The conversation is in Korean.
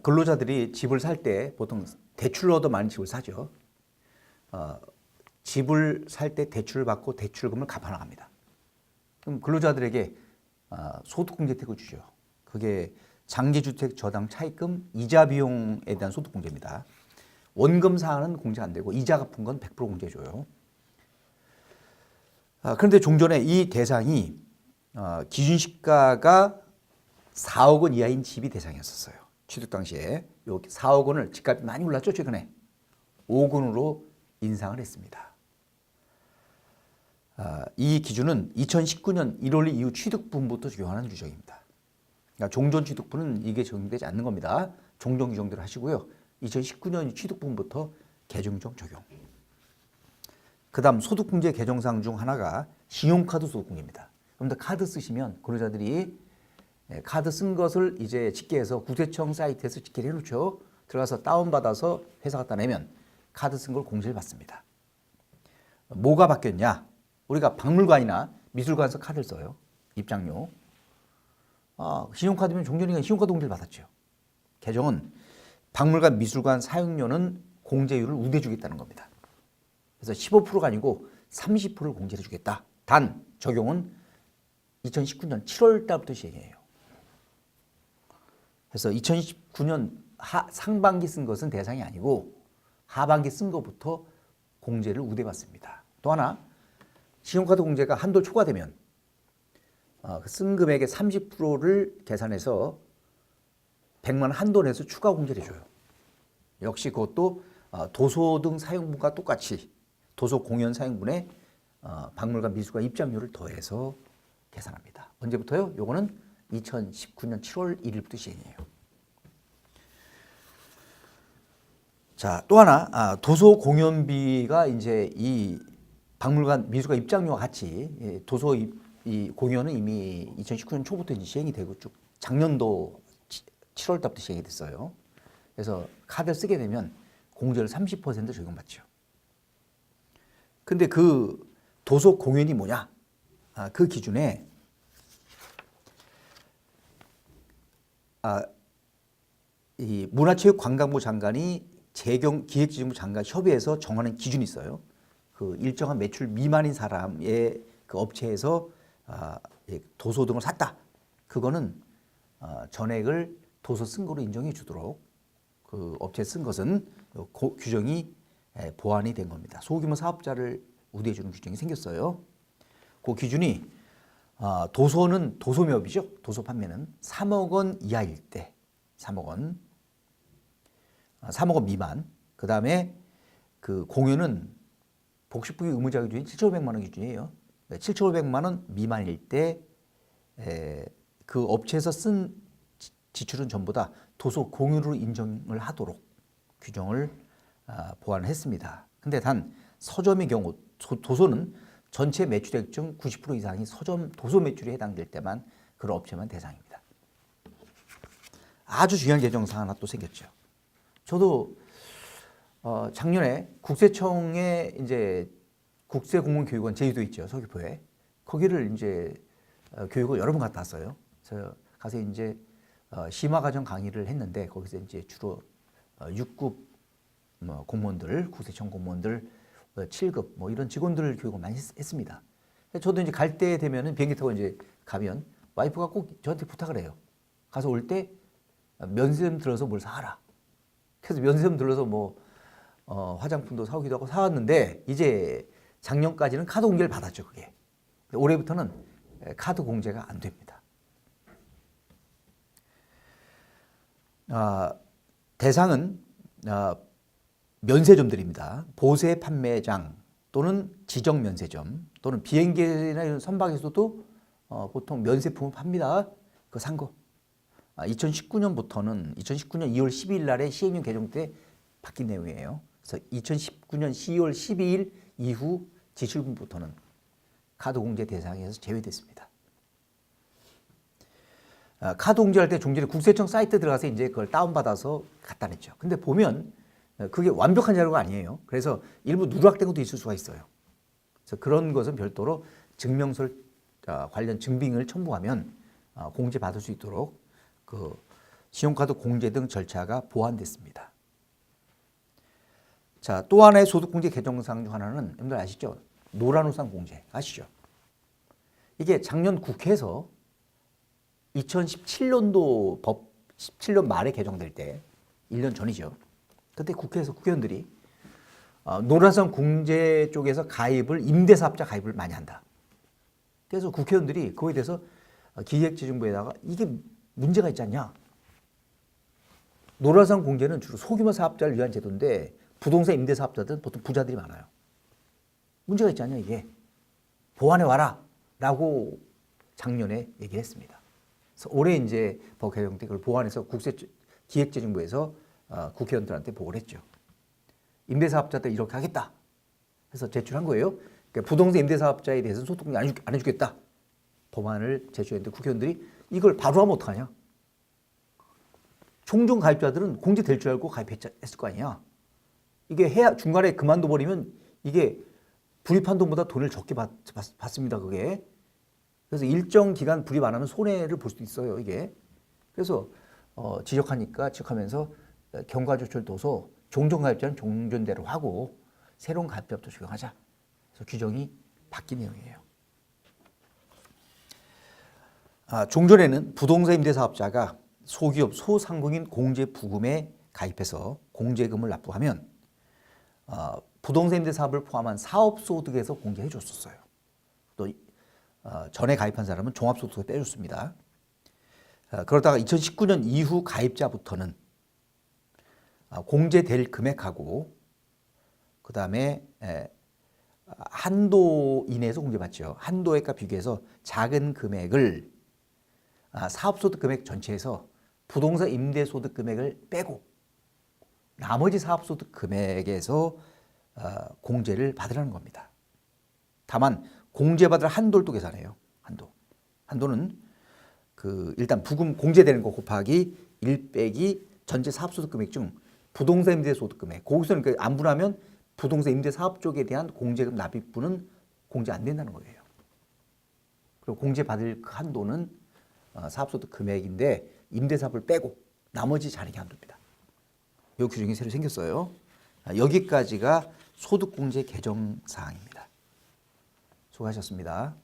근로자들이 집을 살 때 보통 대출로도 많이 집을 사죠. 집을 살 때 대출을 받고 대출금을 갚아 나갑니다. 그럼 근로자들에게 소득공제 혜택을 주죠. 그게 장기주택 저당 차입금 이자 비용에 대한 소득공제입니다. 원금 사항은 공제 안 되고 이자 갚은 건 100% 공제줘요. 그런데 종전에 이 대상이 기준시가가 4억 원 이하인 집이 대상이었었어요. 취득 당시에 요 4억 원을 집값이 많이 올랐죠. 최근에 5억 원으로 인상을 했습니다. 이 기준은 2019년 1월 이후 취득분부터 적용하는 규정입니다. 그러니까 종전 취득분은 이게 적용되지 않는 겁니다. 종전 규정대로 하시고요. 2019년 취득분부터 개정정 적용. 그 다음 소득공제 개정사항 중 하나가 신용카드 소득공제입니다. 여러분들 카드 쓰시면 근로자들이 카드 쓴 것을 이제 집계해서 국세청 사이트에서 집계를 해놓죠. 들어가서 다운받아서 회사 갖다 내면 카드 쓴 걸 공제를 받습니다. 뭐가 바뀌었냐? 우리가 박물관이나 미술관에서 카드를 써요. 입장료. 신용카드면 종전이가 신용카드 공제를 받았죠. 개정은 박물관, 미술관 사용료는 공제율을 우대주겠다는 겁니다. 그래서 15%가 아니고 30%를 공제해 주겠다. 단 적용은 2019년 7월 달부터 시행이에요. 그래서 2019년 상반기 쓴 것은 대상이 아니고 하반기 쓴 것부터 공제를 우대받습니다. 또 하나 신용카드 공제가 한도 초과되면 쓴 금액의 30%를 계산해서 100만 원 한도 내서 추가 공제를 해줘요. 역시 그것도 도서 등 사용분과 똑같이 도서 공연 사용분에 박물관 미술관 입장료를 더해서 계산합니다. 언제부터요? 요거는 2019년 7월 1일부터 시행이에요. 자, 또 하나 도서 공연비가 이제 이 박물관 미술관 입장료와 같이 도서 이 공연은 이미 2019년 초부터 이제 시행이 되고 쭉 작년도 7월 달부터 시행이 됐어요. 그래서 카드를 쓰게 되면 공제를 30% 적용받죠. 근데 그 도서 공연이 뭐냐? 그 기준에 이 문화체육관광부 장관이 기획지정부 장관 협의해서 정하는 기준이 있어요. 그 일정한 매출 미만인 사람의 그 업체에서 도서 등을 샀다. 그거는 전액을 도서 쓴 거로 인정해 주도록 그 업체에 쓴 것은 규정이 보완이 된 겁니다. 소규모 사업자를 우대해 주는 규정이 생겼어요. 그 기준이 도서는 도소매업이죠. 도서 판매는 3억 원 이하일 때 3억 원 미만. 그 다음에 그 공연은 복식부기 의무자 기준이 7,500만 원 기준이에요. 7,500만 원 미만일 때 그 업체에서 쓴 지출은 전부 다 도서 공유로 인정을 하도록 규정을 보완했습니다. 근데 단 서점의 경우 도서는 전체 매출액 중 90% 이상이 서점 도서 매출에 해당될 때만 그런 업체만 대상입니다. 아주 중요한 개정사항 하나 또 생겼죠. 저도 작년에 국세청에 이제 국세공무원교육원 제주도 있죠. 서귀포에. 거기를 이제 교육을 여러 번 갔다 왔어요. 그래서 가서 이제 심화과정 강의를 했는데 거기서 이제 주로 6급 공무원들, 국세청 공무원들 7급 뭐 이런 직원들 교육을 많이 했습니다. 저도 이제 갈 때 되면은 비행기 타고 이제 가면 와이프가 꼭 저한테 부탁을 해요. 가서 올 때 면세점 들어서 뭘 사라. 그래서 면세점 들러서 뭐 화장품도 사오기도 하고 사왔는데 이제 작년까지는 카드 공제를 받았죠. 그게 올해부터는 카드 공제가 안 됩니다. 대상은 면세점들입니다. 보세 판매장 또는 지정 면세점 또는 비행기나 이런 선박에서도 보통 면세품을 팝니다. 그거 산 거. 2019년부터는 2019년 2월 12일 날에 시행령 개정 때 바뀐 내용이에요. 그래서 2019년 12월 12일 이후 지출분부터는 카드 공제 대상에서 제외됐습니다. 카드 공제할 때 종전에 국세청 사이트 들어가서 이제 그걸 다운받아서 갖다 냈죠. 근데 보면 그게 완벽한 자료가 아니에요. 그래서 일부 누락된 것도 있을 수가 있어요. 그래서 그런 것은 별도로 증명서를 관련 증빙을 첨부하면 공제 받을 수 있도록 그 신용카드 공제 등 절차가 보완됐습니다. 자, 또 하나의 소득공제 개정사항 중 하나는 여러분들 아시죠? 노란우산 공제 아시죠? 이게 작년 국회에서 2017년도 법 17년 말에 개정될 때 1년 전이죠. 그때 국회에서 국회의원들이 노란우산 공제 쪽에서 가입을 임대사업자 가입을 많이 한다. 그래서 국회의원들이 그거에 대해서 기획재정부에다가 이게 문제가 있지 않냐. 노란우산 공제는 주로 소규모 사업자를 위한 제도인데 부동산 임대사업자들은 보통 부자들이 많아요. 문제가 있지 않냐 이게. 보완해 와라 라고 작년에 얘기를 했습니다. 그래서 올해 이제 법 개정 때 그걸 보완해서 기획재정부에서 국회의원들한테 보고를 했죠. 임대사업자들 이렇게 하겠다. 해서 제출한 거예요. 그러니까 부동산 임대사업자에 대해서는 소득공제 안 해주겠다. 법안을 제출했는데 국회의원들이 이걸 바로 하면 어떡하냐. 종종 가입자들은 공제될 줄 알고 가입했을 거 아니야. 이게 중간에 그만둬 버리면 이게 불입한 돈보다 돈을 적게 받습니다. 그게. 그래서 일정 기간 불입 안 하면 손해를 볼 수도 있어요. 이게. 그래서 지적하면서 경과조치를 둬서 종전 가입자는 종전대로 하고 새로운 가입자부터 적용하자. 그래서 규정이 바뀐 내용이에요. 종전에는 부동산 임대사업자가 소기업, 소상공인 공제부금에 가입해서 공제금을 납부하면 부동산 임대사업을 포함한 사업소득에서 공제해 줬었어요. 또 전에 가입한 사람은 종합소득을 떼줬습니다. 그러다가 2019년 이후 가입자부터는 공제될 금액하고 그 다음에 한도 이내에서 공제받죠. 한도액과 비교해서 작은 금액을 사업소득 금액 전체에서 부동산 임대소득 금액을 빼고 나머지 사업소득 금액에서 공제를 받으라는 겁니다. 다만 공제받을 한도를 또 계산해요. 한도는 일단 부금 공제되는 거 곱하기 1 빼기 전체 사업소득 금액 중 부동산 임대소득 금액. 거기서는 안 분하면 부동산 임대사업 쪽에 대한 공제금 납입분은 공제 안 된다는 거예요. 그리고 공제받을 그 한도는 사업소득 금액인데 임대사업을 빼고 나머지 잔액의 한도입니다. 이 규정이 새로 생겼어요. 여기까지가 소득공제 개정 사항입니다. 수고하셨습니다.